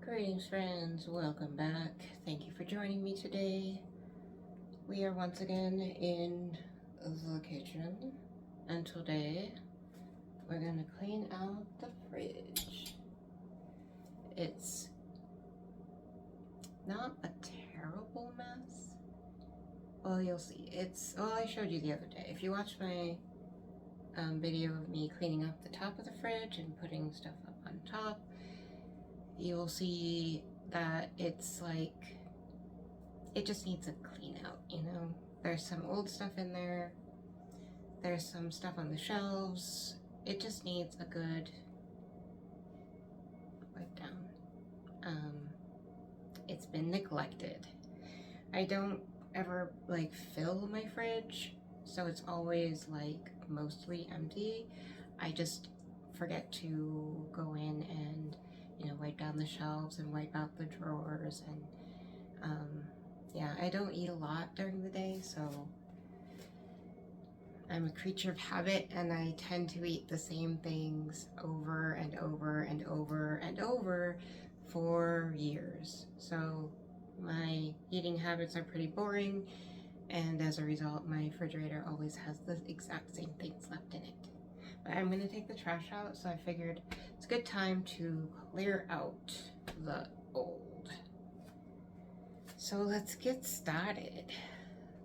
Greetings, friends. Welcome back. Thank you for joining me today. We are once again in the kitchen, and today we're gonna clean out the fridge. It's not a terrible mess. Well, you'll see. I showed you the other day. If you watched my video of me cleaning up the top of the fridge and putting stuff up on top, you will see that it's like, it just needs a clean out, you know? There's some old stuff in there. There's some stuff on the shelves. It just needs a good wipe down. It's been neglected. I don't ever like fill my fridge, so it's always like mostly empty. I just forget to go in and, you know, wipe down the shelves and wipe out the drawers, and yeah, I don't eat a lot during the day, so I'm a creature of habit, and I tend to eat the same things over and over and over and over for years. So my eating habits are pretty boring, and as a result, my refrigerator always has the exact same things left in it. But I'm gonna take the trash out, so I figured it's a good time to clear out the old. So let's get started.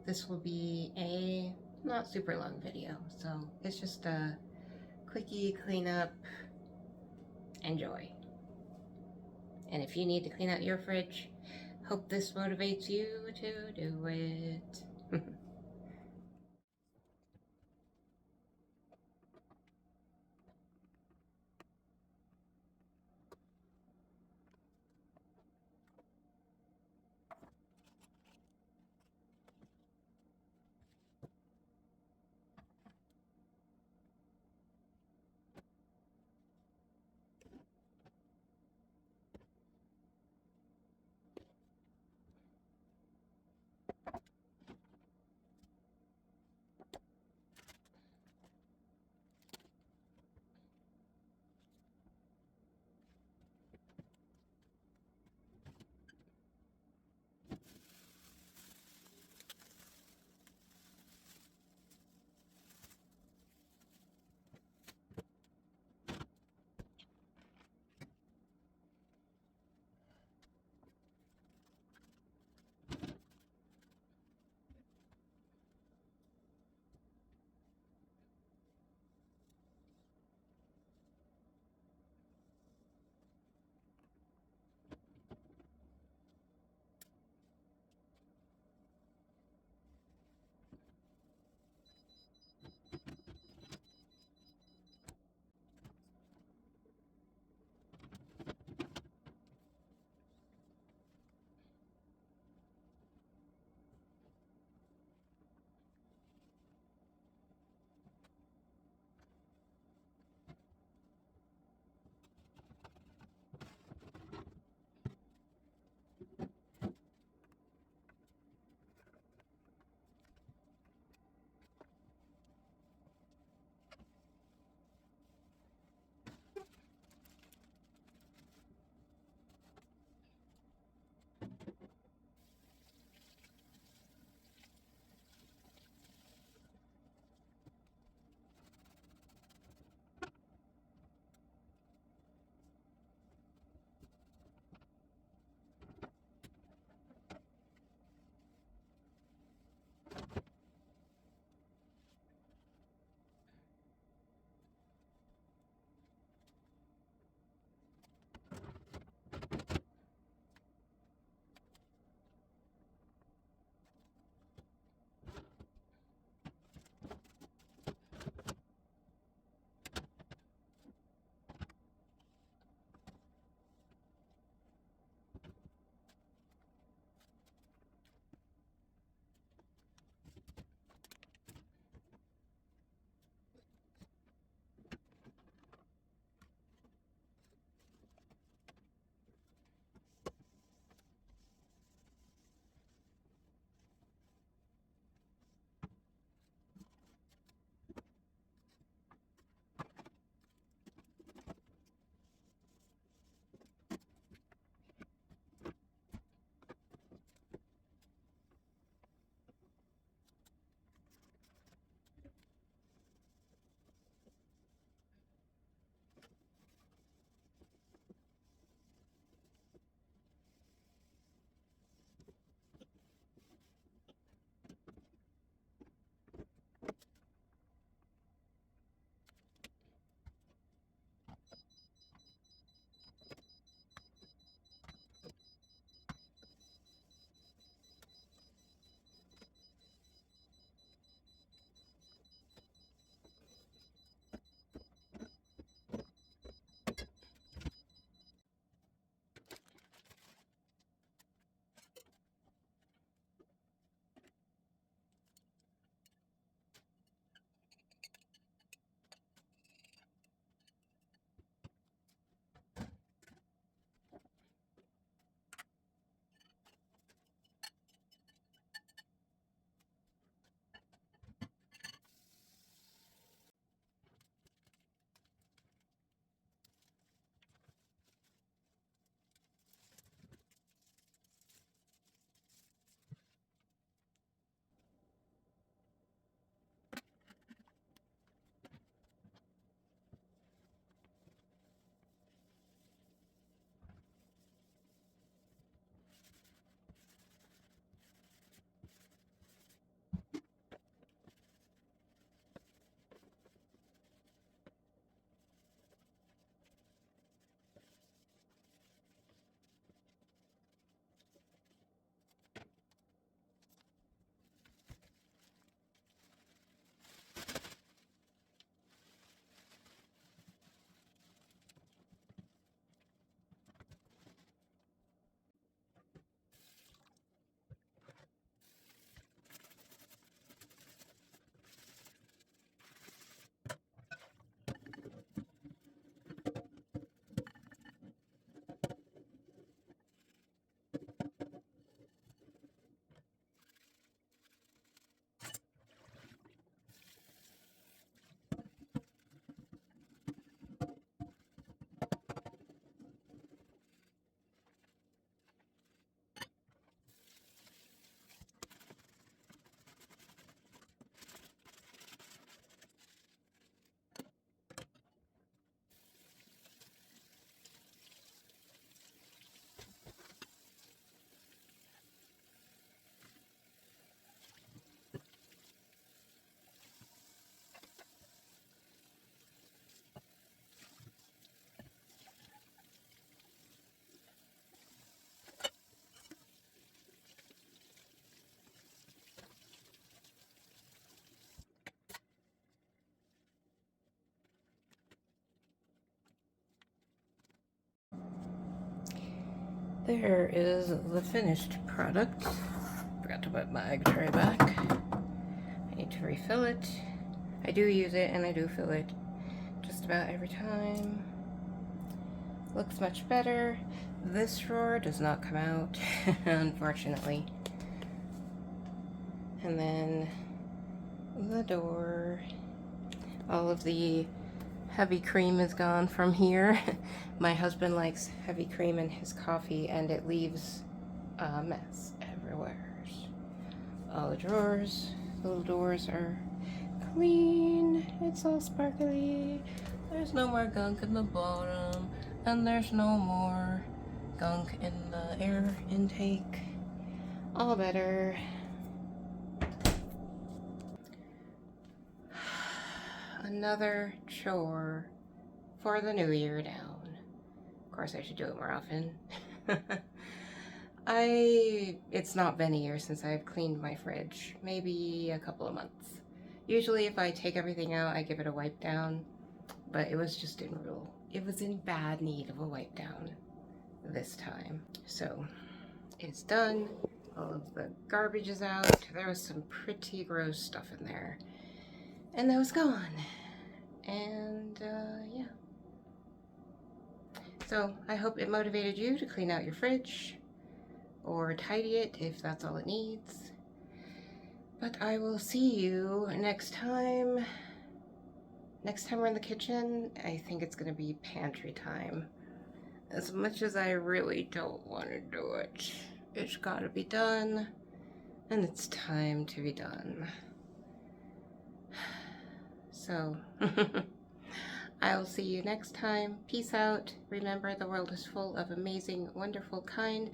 This will be a not super long video, so it's just a quickie cleanup. Enjoy. And if you need to clean out your fridge, hope this motivates you to do it. There is the finished product. Forgot to put my egg tray back. I need to refill it. I do use it and I do fill it just about every time. Looks much better. This drawer does not come out, unfortunately. And then the door. All of the heavy cream is gone from here. My husband likes heavy cream in his coffee and it leaves a mess everywhere. All the drawers, little doors are clean. It's all sparkly. There's no more gunk in the bottom and there's no more gunk in the air intake. All better. Another chore for the new year down. Of course, I should do it more often. It's not been a year since I've cleaned my fridge. Maybe a couple of months. Usually if I take everything out, I give it a wipe down. But it was just it was in bad need of a wipe down this time. So it's done. All of the garbage is out. There was some pretty gross stuff in there. And that was gone. And yeah. So I hope it motivated you to clean out your fridge or tidy it if that's all it needs. But I will see you next time. Next time we're in the kitchen, I think it's gonna be pantry time. As much as I really don't want to do it, it's gotta be done. And it's time to be done. So, I'll see you next time. Peace out. Remember, the world is full of amazing, wonderful, kind,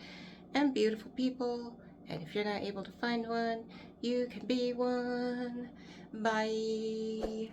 and beautiful people. And if you're not able to find one, you can be one. Bye.